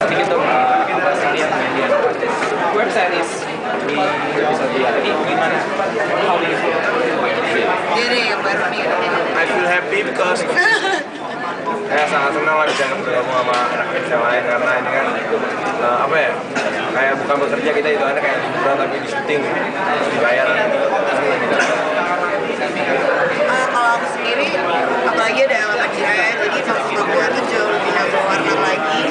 sedikit dong kalian media website is di episode 2 ini gimana? How do you feel? Jadi yang baru nih. I feel happy because saya sangat senang lah bisa bergabung sama anak-anak yang lain karena ini kan apa ya, kayak bukan bekerja kita itu ada kayak liburan tapi di syuting dibayar. Kalau aku sendiri, apalagi ada Ella Majira ya, jadi maksud aku itu jauh lebih nambah warna lagi,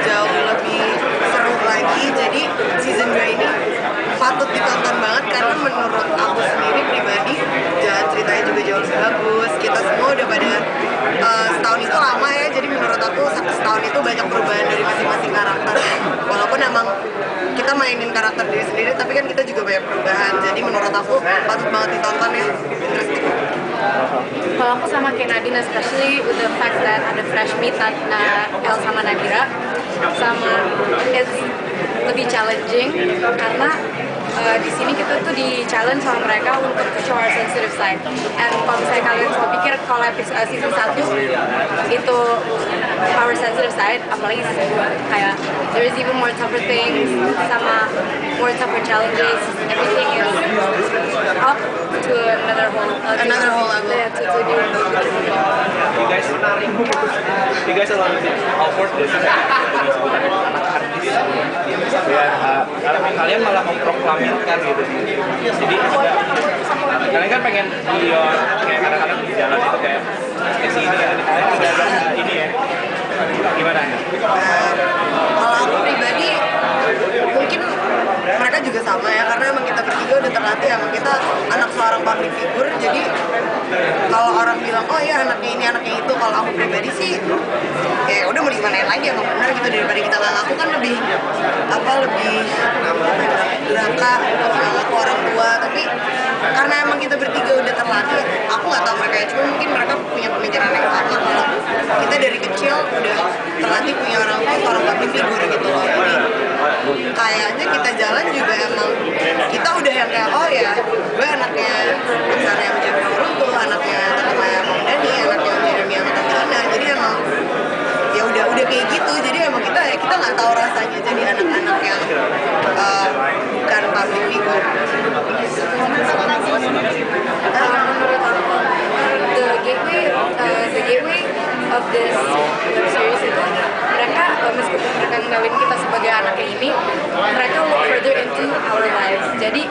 jauh lebih seru lagi. Jadi season 2 ini patut ditonton banget karena menurut aku sendiri pribadi jalan ceritanya juga jauh lebih bagus. Kita semua udah pada setahun itu lama ya, jadi menurut aku setahun itu banyak perubahan dari masing-masing karakter. Walaupun emang kita mainin karakter diri sendiri, tapi kan kita juga banyak perubahan. Jadi menurut aku patut banget ditonton ya, interesting. Kalau aku sama kayak Nadine, especially with the fact that ada fresh meat El sama Nadira, sama it's lebih challenging karena di sini kita tuh di challenge sama mereka untuk show our sensitive side. And kalau misalnya kalian semua pikir kalau episode season 1 itu our sensitive side, apalagi season 2 kayak there is even more tougher things sama more tougher challenges. Everything is up to another whole level. Yeah, to do. You guys are awkward deh sih anak artis dan kalian malah memproklamirkan gitu sih. Jadi kalian kan pengen video kayak kadang-kadang di jalan itu kayak sini ada ini ya. Gimana? Kalau aku pribadi mungkin mereka juga sama ya, karena emang kita bertiga udah terlatih, emang kita anak seorang public figure. Jadi kalau orang bilang oh ya anaknya ini anaknya itu, kalau aku pribadi sih ya udah mau digimanain lagi, emang benar gitu, daripada kita nggak ngaku kan lebih durhaka ngaku orang tua. Tapi karena emang kita bertiga udah terlatih, aku nggak tahu mereka ya, cuma mungkin mereka punya pemikiran yang sama. Kalau kita dari kecil udah terlatih punya orang tua seorang public figure gitu loh. Jadi kayaknya kita jalan juga emang kita udah yang kayak oh ya gue anaknya misalnya yang menjadi Runtuh, anaknya Maya Mamdani, anaknya Jeremy yang Tanggalana. Jadi emang ya udah kayak gitu. Jadi emang kita nggak tahu rasanya jadi anak-anak yang bukan public figure. The gateway of this web series itu mereka meskipun mereka ngenalin kita sebagai anaknya ini, mereka look further into our lives. Jadi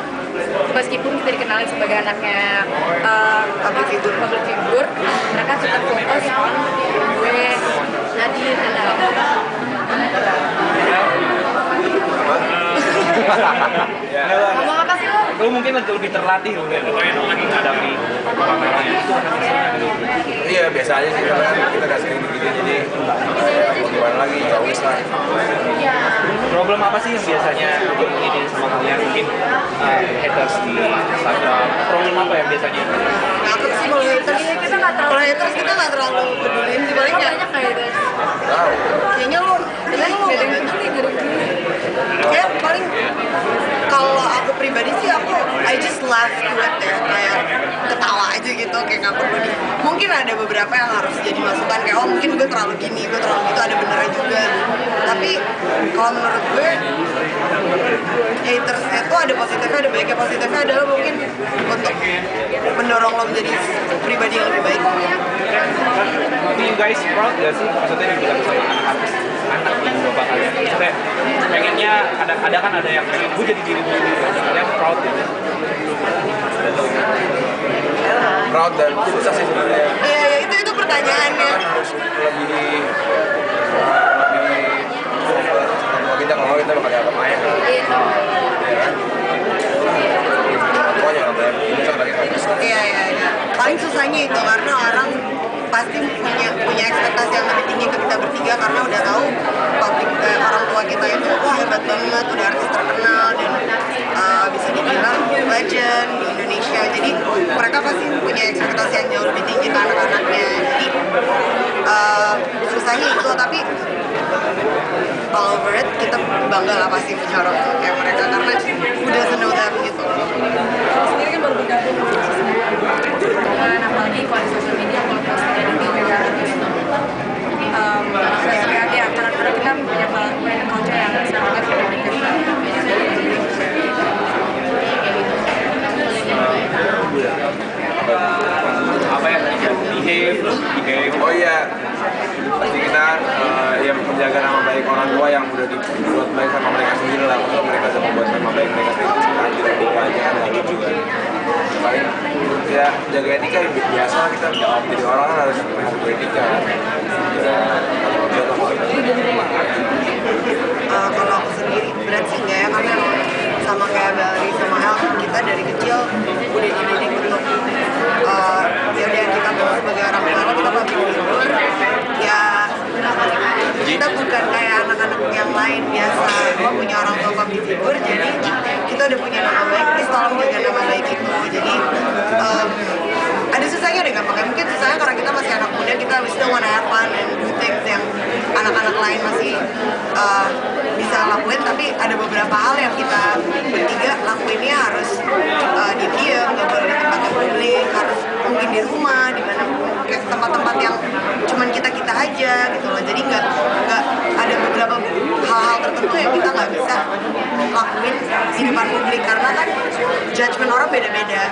meskipun kita dikenalin sebagai anaknya public figure, mereka tetap fokus on gue, Nadine, dan ngomong apa sih lo? Lu mungkin lebih terlatih mungkin menghadapi orang-orang itu. Iya biasa aja sih karena kita udah sering begini jadi mau gimana lagi ya wis lah. Problem apa sih yang biasanya ini sama kalian mungkin haters di Instagram? Problem apa yang biasanya? Aku sih kalau haters kita nggak terlalu peduliin sih, paling Banyak kayak haters. Tahu. kayaknya lo kayak paling kalau aku pribadi sih I just laugh to it ya, kayak ketawa aja gitu, kayak nggak perlu mungkin ada beberapa yang harus jadi masukan kayak oh mungkin gue terlalu gini, gue terlalu gitu, ada benernya juga. Tapi kalau menurut gue haters itu ada positifnya, ada baiknya. Positifnya adalah mungkin untuk mendorong lo menjadi pribadi yang lebih baik. Tapi you guys proud gak sih? Maksudnya dibilang sama anak ibu bapak kalian. Maksudnya pengennya ada yang pengen gue jadi diri gue sendiri. Kalian proud gitu. Proud dan susah sih sebenarnya. Iya, ya, itu pertanyaannya. Harus lebih kita kalau kita bakal dianggap ayah kan. Iya kan? Pokoknya apa ya? Bisa lagi kan. Iya. Paling susahnya itu karena orang pasti punya ekspektasi yang lebih tinggi ke kita bertiga karena udah tahu orang tua kita itu wah hebat banget, udah artis terkenal dan bisa dibilang legend di Indonesia. Jadi mereka pasti punya ekspektasi yang jauh lebih tinggi ke anak-anaknya. Jadi susahnya itu, tapi all over it kita bangga lah pasti punya orang tua kayak mereka karena udah seneng banget gitu. Sendiri kan baru bergabung dengan apalagi kalau di sosial media kalau posting di Instagram gitu. Ya karena kita punya Oh iya, pasti kita yang menjaga nama baik orang tua yang udah dibuat baik sama mereka sendiri lah. Kalau mereka sudah membuat nama baik mereka sendiri, kita lupa aja kan nggak lucu kan. Paling ya jaga etika hidup biasa, kita jadi orang kan harus beretika. Ya, kalau aku sendiri berat sih enggak ya, karena sama kayak Bali sama El, kita dari kecil udah dididik untuk ya udah kita tuh sebagai orang tua kita public figure ya, kita bukan kayak anak-anak yang lain biasa punya orang tua public figure, jadi kita udah punya nama baik, please tolong jaga nama baik itu. Jadi ada susahnya deh gampangnya, mungkin susahnya karena kita masih anak muda, kita still wanna have fun and do things yang anak-anak lain masih bisa lakuin, tapi ada beberapa hal yang kita bertiga lakuinnya harus diam, nggak boleh di tempat yang publik, harus mungkin di rumah, di mana kayak tempat-tempat yang cuman kita aja gitu loh. Jadi nggak ada beberapa hal-hal tertentu yang kita nggak bisa lakuin di depan publik karena kan judgement orang beda-beda.